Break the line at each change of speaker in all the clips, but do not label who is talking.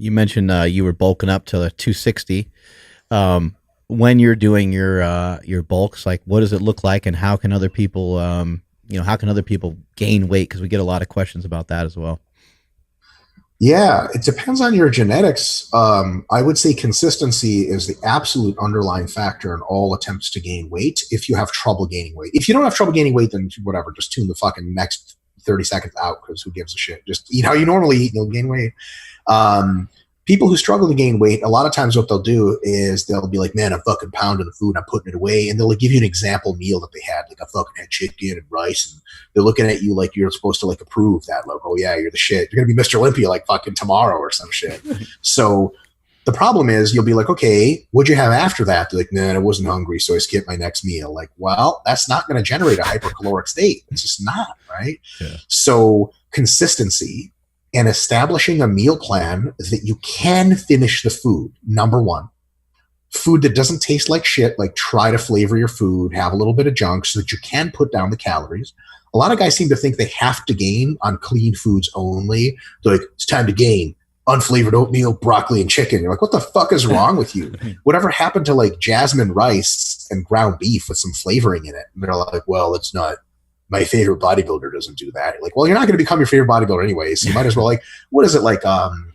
You mentioned you were bulking up to 260. When you're doing your bulks, like what does it look like, and how can other people, how can other people gain weight? Because we get a lot of questions about that as well.
Yeah, it depends on your genetics. I would say consistency is the absolute underlying factor in all attempts to gain weight. If you have trouble gaining weight, if you don't have trouble gaining weight, then whatever, just tune the fucking next 30 seconds out, because who gives a shit? Just eat how you normally eat and you'll gain weight. People who struggle to gain weight, a lot of times what they'll do is they'll be like, man, I'm fucking pounding the food, I'm putting it away. And they'll like give you an example meal that they had, like I fucking had chicken and rice. And they're looking at you like you're supposed to like approve that. Like, oh yeah, you're the shit. You're going to be Mr. Olympia like fucking tomorrow or some shit. So the problem is you'll be like, okay, what'd you have after that? They're like, man, I wasn't hungry, so I skipped my next meal. Like, well, that's not going to generate a hypercaloric state. It's just not, right? Yeah. So consistency and establishing a meal plan that you can finish the food. Number one, food that doesn't taste like shit, like try to flavor your food, have a little bit of junk so that you can put down the calories. A lot of guys seem to think they have to gain on clean foods only. They're like, it's time to gain unflavored oatmeal, broccoli, and chicken. You're like, what the fuck is wrong with you? Whatever happened to like jasmine rice and ground beef with some flavoring in it? And they're like, well, it's not. My favorite bodybuilder doesn't do that. Like, well, you're not going to become your favorite bodybuilder anyways. So you might as well like, what is it like?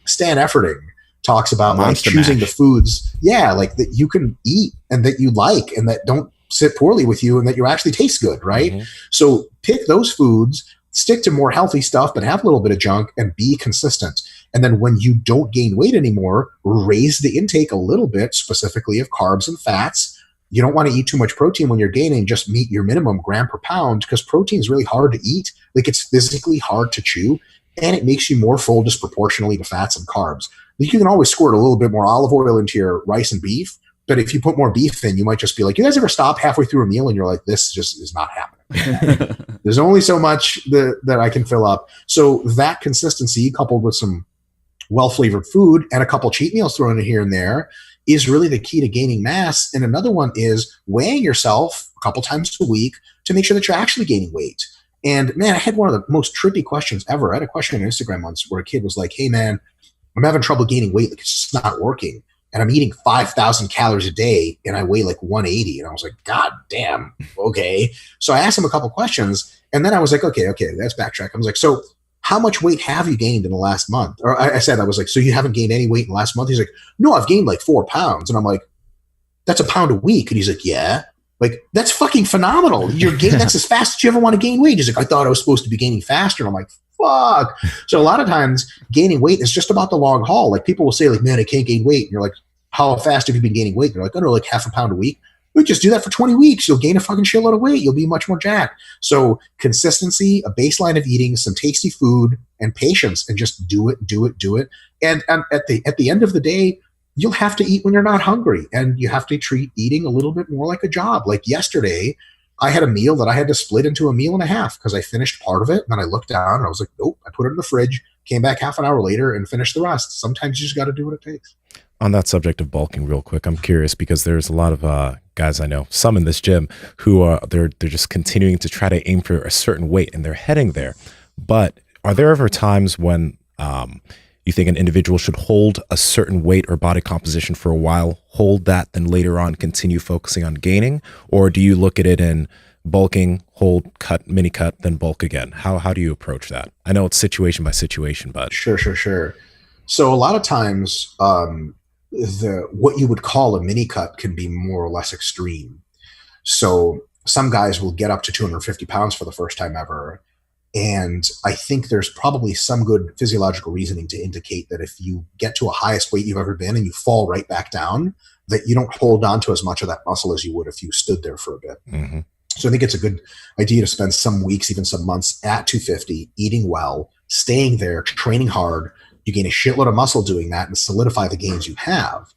Stan Efferding talks about Monster like choosing the foods. Yeah. Like that you can eat and that you like and that don't sit poorly with you and that you actually taste good. Right. Mm-hmm. So pick those foods, stick to more healthy stuff, but have a little bit of junk and be consistent. And then when you don't gain weight anymore, raise the intake a little bit, specifically of carbs and fats. You don't want to eat too much protein when you're gaining. Just meet your minimum gram per pound, because protein is really hard to eat. Like it's physically hard to chew, and it makes you more full disproportionately to fats and carbs. Like you can always squirt a little bit more olive oil into your rice and beef, but if you put more beef in, you might just be like, you guys ever stop halfway through a meal and you're like, this just is not happening. There's only so much that I can fill up. So that consistency coupled with some well-flavored food and a couple cheat meals thrown in here and there is really the key to gaining mass. And another one is weighing yourself a couple times a week to make sure that you're actually gaining weight. And man, I had one of the most trippy questions ever. I had a question on Instagram once where a kid was like, hey man, I'm having trouble gaining weight. Like it's just not working. And I'm eating 5,000 calories a day and I weigh like 180. And I was like, God damn. Okay. So I asked him a couple questions and then I was like, okay, let's backtrack. I was like, so how much weight have you gained in the last month? Or I was like, so you haven't gained any weight in the last month? He's like, no, I've gained like 4 pounds. And I'm like, that's a pound a week. And he's like, yeah. Like, that's fucking phenomenal. That's as fast as you ever want to gain weight. He's like, I thought I was supposed to be gaining faster. And I'm like, fuck. So a lot of times gaining weight is just about the long haul. Like people will say like, man, I can't gain weight. And you're like, how fast have you been gaining weight? And they're like, I don't know, like half a pound a week. We just do that for 20 weeks. You'll gain a fucking shitload of weight. You'll be much more jacked. So consistency, a baseline of eating, some tasty food, and patience, and just do it. And at the end of the day, you'll have to eat when you're not hungry, and you have to treat eating a little bit more like a job. Like yesterday, I had a meal that I had to split into a meal and a half because I finished part of it, and then I looked down and I was like, nope. I put it in the fridge, came back half an hour later, and finished the rest. Sometimes you just got to do what it takes.
On that subject of bulking real quick, I'm curious because there's a lot of guys I know, some in this gym, who are they're just continuing to try to aim for a certain weight and they're heading there. But are there ever times when you think an individual should hold a certain weight or body composition for a while, hold that, then later on continue focusing on gaining? Or do you look at it in bulking, hold, cut, mini cut, then bulk again? How do you approach that? I know it's situation by situation, but
Sure. So a lot of times what you would call a mini cut can be more or less extreme. So some guys will get up to 250 pounds for the first time ever. And I think there's probably some good physiological reasoning to indicate that if you get to a highest weight you've ever been and you fall right back down, that you don't hold on to as much of that muscle as you would if you stood there for a bit. Mm-hmm. So I think it's a good idea to spend some weeks, even some months at 250, eating well, staying there, training hard. You gain a shitload of muscle doing that and solidify the gains you have.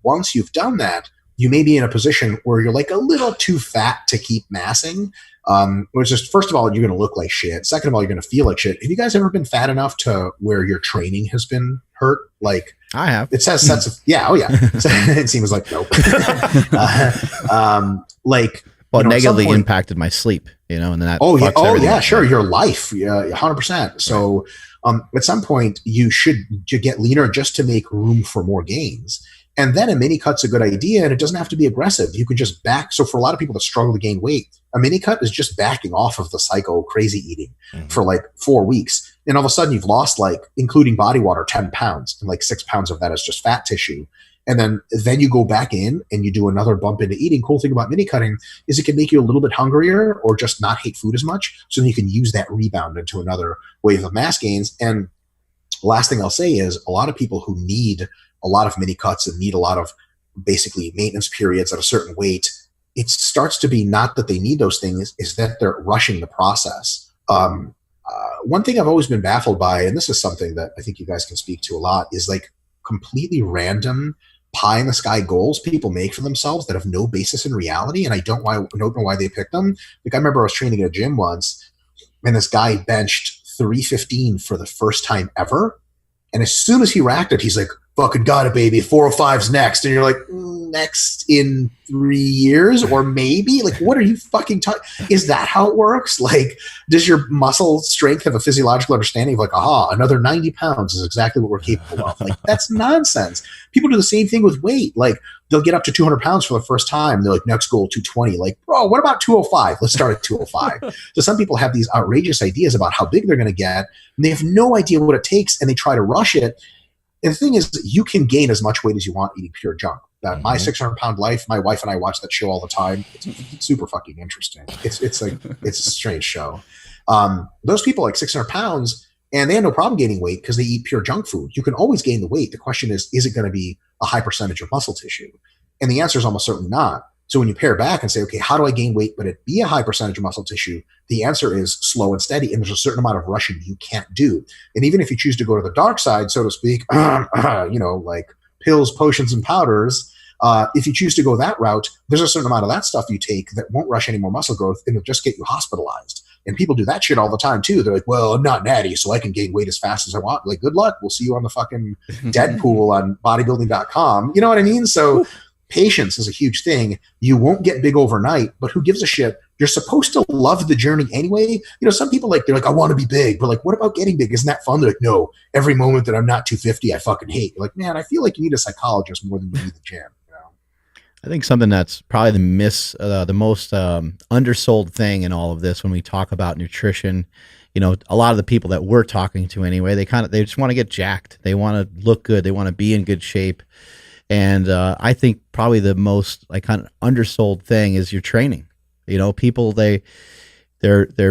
Once you've done that, you may be in a position where you're like a little too fat to keep massing. Which is, first of all, you're going to look like shit. Second of all, you're going to feel like shit. Have you guys ever been fat enough to where your training has been hurt? Like
I have.
It says sets of, yeah. Oh yeah. It seems like, nope.
Negatively impacted my sleep. and then that
Oh yeah.
fucks
Oh
everything
yeah.
up.
Sure. Your life. Yeah. 100%. So, at some point you should get leaner just to make room for more gains. And then a mini cut's a good idea, and it doesn't have to be aggressive. You can just back. So for a lot of people that struggle to gain weight, a mini cut is just backing off of the psycho crazy eating for like 4 weeks. And all of a sudden you've lost, like, including body water, 10 pounds, and like 6 pounds of that is just fat tissue. And then you go back in and you do another bump into eating. Cool thing about mini cutting is it can make you a little bit hungrier or just not hate food as much. So then you can use that rebound into another wave of mass gains. And last thing I'll say is a lot of people who need a lot of mini cuts and need a lot of basically maintenance periods at a certain weight, it starts to be not that they need those things, is that they're rushing the process. One thing I've always been baffled by, and this is something that I think you guys can speak to a lot, is like completely random pie in the sky goals people make for themselves that have no basis in reality. And I don't know why they pick them. Like, I remember I was training at a gym once and this guy benched 315 for the first time ever. And as soon as he racked it, he's like, fucking got it, baby. 405's next. And you're like, next in 3 years or maybe? Like, what are you fucking talking? Is that how it works? Like, does your muscle strength have a physiological understanding of like, aha, another 90 pounds is exactly what we're capable of? Like, that's nonsense. People do the same thing with weight. Like, they'll get up to 200 pounds for the first time. They're like, next goal, 220. Like, bro, what about 205? Let's start at 205. So some people have these outrageous ideas about how big they're going to get, and they have no idea what it takes, and they try to rush it. And the thing is, you can gain as much weight as you want eating pure junk. That My 600-pound life, my wife and I watch that show all the time. It's super fucking interesting. It's a strange show. Those people like 600 pounds, and they have no problem gaining weight because they eat pure junk food. You can always gain the weight. The question is it going to be a high percentage of muscle tissue? And the answer is almost certainly not. So when you pare back and say, okay, how do I gain weight but it be a high percentage of muscle tissue? The answer is slow and steady, and there's a certain amount of rushing you can't do. And even if you choose to go to the dark side, so to speak, like pills, potions, and powders, if you choose to go that route, there's a certain amount of that stuff you take that won't rush any more muscle growth, and it'll just get you hospitalized. And people do that shit all the time too. They're like, well, I'm not natty, so I can gain weight as fast as I want. Like, good luck. We'll see you on the fucking Deadpool on bodybuilding.com. You know what I mean? So patience is a huge thing. You won't get big overnight, but who gives a shit? You're supposed to love the journey anyway. Some people they're like, I want to be big, but like, what about getting big? Isn't that fun? They're like, no, every moment that I'm not 250, I fucking hate. You're like, man, I feel like you need a psychologist more than you need the gym.
I think something that's probably the most undersold thing in all of this when we talk about nutrition, a lot of the people that we're talking to anyway, they just want to get jacked. They want to look good. They want to be in good shape. And I think probably the most kind of undersold thing is your training. People they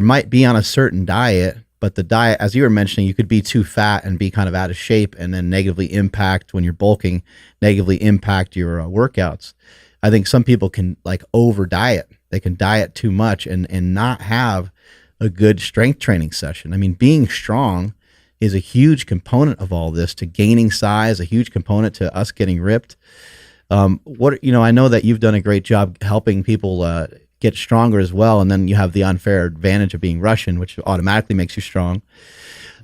might be on a certain diet, but the diet, as you were mentioning, you could be too fat and be kind of out of shape, and then negatively impact when you're bulking, negatively impact your workouts. I think some people can over diet. They can diet too much and not have a good strength training session. I mean, being strong is a huge component of all this, to gaining size, a huge component to us getting ripped. I know that you've done a great job helping people get stronger as well, and then you have the unfair advantage of being Russian, which automatically makes you strong.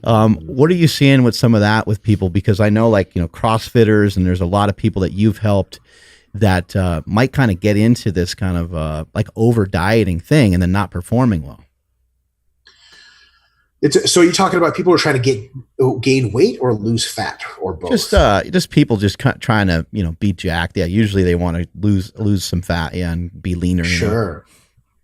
What are you seeing with some of that with people? Because I know CrossFitters, and there's a lot of people that you've helped that might kind of get into this kind of over dieting thing and then not performing well.
So you're talking about people who are trying to gain weight or lose fat or both?
Just people just trying to be jacked. Yeah, usually they want to lose some fat, and be leaner.
Sure.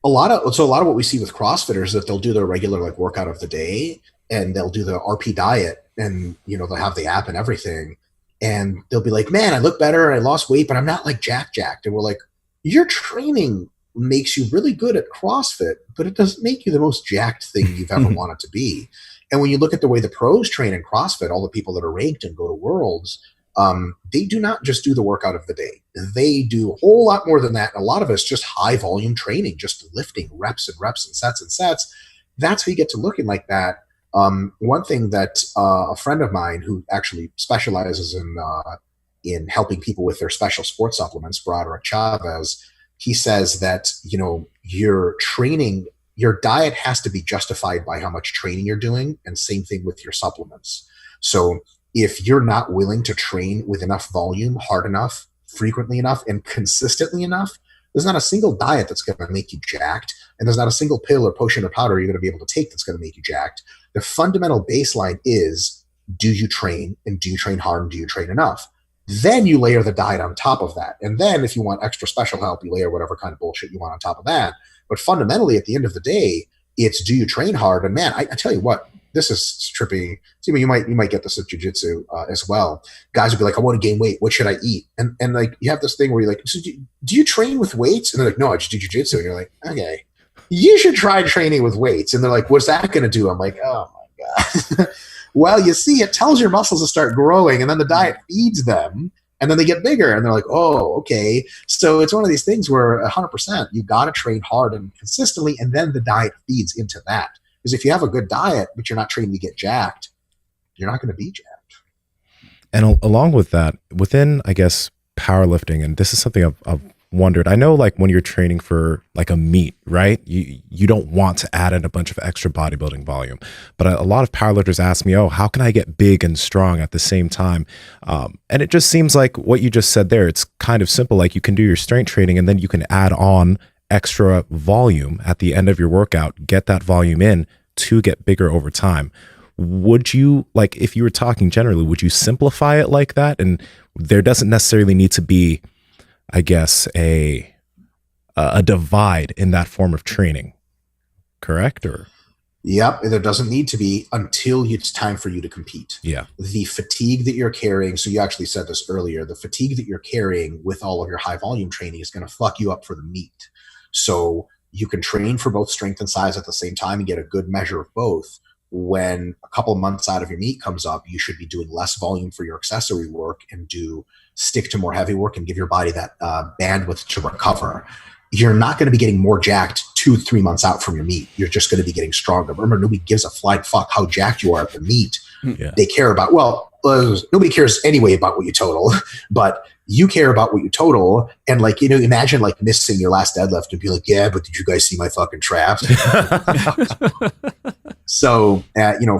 A lot of what we see with CrossFitters is that they'll do their regular workout of the day, and they'll do the RP diet, and they'll have the app and everything, and they'll be like, man, I look better, I lost weight, but I'm not jacked. And we're like, your training makes you really good at CrossFit, but it doesn't make you the most jacked thing you've ever wanted to be. And when you look at the way the pros train in CrossFit, all the people that are ranked and go to Worlds, they do not just do the workout of the day. They do a whole lot more than that. And a lot of it's just high volume training, just lifting reps and reps and sets and sets. That's how you get to looking like that. One thing that a friend of mine who actually specializes in helping people with their special sports supplements, Broderick Chavez, he says that, your training, your diet has to be justified by how much training you're doing, and same thing with your supplements. So if you're not willing to train with enough volume, hard enough, frequently enough, and consistently enough, there's not a single diet that's going to make you jacked, and there's not a single pill or potion or powder you're going to be able to take that's going to make you jacked. The fundamental baseline is, do you train, and do you train hard, and do you train enough? Then you layer the diet on top of that. And then if you want extra special help, you layer whatever kind of bullshit you want on top of that. But fundamentally, at the end of the day, it's, do you train hard? And man, I tell you what, this is trippy. Nsima, you might get this at jiu-jitsu as well. Guys would be like, I want to gain weight. What should I eat? And like, you have this thing where you're like, so do you train with weights? And they're like, no, I just do jiu-jitsu. And you're like, okay, you should try training with weights. And they're like, what's that going to do? I'm like, oh my God. Well, you see, it tells your muscles to start growing, and then the diet feeds them, and then they get bigger, and they're like, oh, okay. So it's one of these things where 100%, you got to train hard and consistently, and then the diet feeds into that. Because if you have a good diet, but you're not training to get jacked, you're not going to be jacked.
And along with that, within, I guess, powerlifting, and this is something I've wondered, I know like when you're training for like a meet, right? You don't want to add in a bunch of extra bodybuilding volume, but a lot of powerlifters ask me, oh, how can I get big and strong at the same time? And it just seems like what you just said there, it's kind of simple. Like you can do your strength training and then you can add on extra volume at the end of your workout, get that volume in to get bigger over time. Would you, like, if you were talking generally, would you simplify it like that? And there doesn't necessarily need to be, I guess, a divide in that form of training, correct? Or
yep, there doesn't need to be until it's time for you to compete.
Yeah,
the fatigue that you're carrying. So you actually said this earlier. The fatigue that you're carrying with all of your high volume training is going to fuck you up for the meet. So you can train for both strength and size at the same time and get a good measure of both. When a couple of months out of your meet comes up, you should be doing less volume for your accessory work and stick to more heavy work and give your body that bandwidth to recover. You're not going to be getting more jacked 2-3 months out from your meet. You're just going to be getting stronger. Remember, nobody gives a flying fuck how jacked you are at the meet.
yeah.
They care about, nobody cares anyway about what you total, but you care about what you total. And like, imagine like missing your last deadlift and be like, yeah, but did you guys see my fucking traps? So,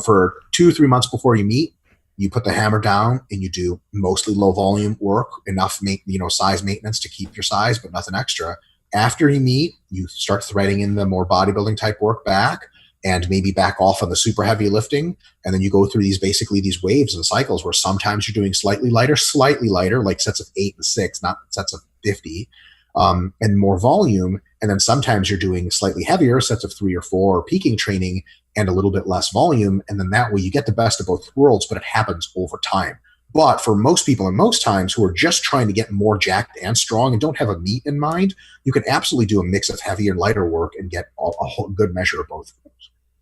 for 2-3 months before you meet, you put the hammer down and you do mostly low volume work, enough, size maintenance to keep your size, but nothing extra. After you meet, you start threading in the more bodybuilding type work back and maybe back off on the super heavy lifting. And then you go through these waves and cycles where sometimes you're doing slightly lighter, like sets of 8 and 6, not sets of 50, and more volume. And then sometimes you're doing slightly heavier sets of 3 or 4, peaking training and a little bit less volume. And then that way you get the best of both worlds, but it happens over time. But for most people and most times who are just trying to get more jacked and strong and don't have a meet in mind, you can absolutely do a mix of heavy and lighter work and get a whole good measure of both.